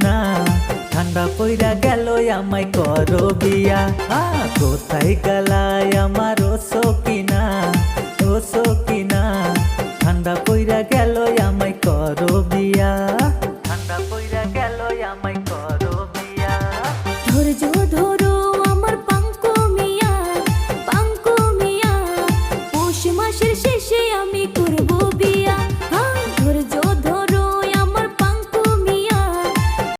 সকিনা ঠান্ডা পইরা গেল আমায় করো বিয়া কোথায় গেলায় আমার ও সকিনা ঠান্ডা পইরা গেল আমায় করো বিয়া ঠান্ডা পইরা গেল আমায়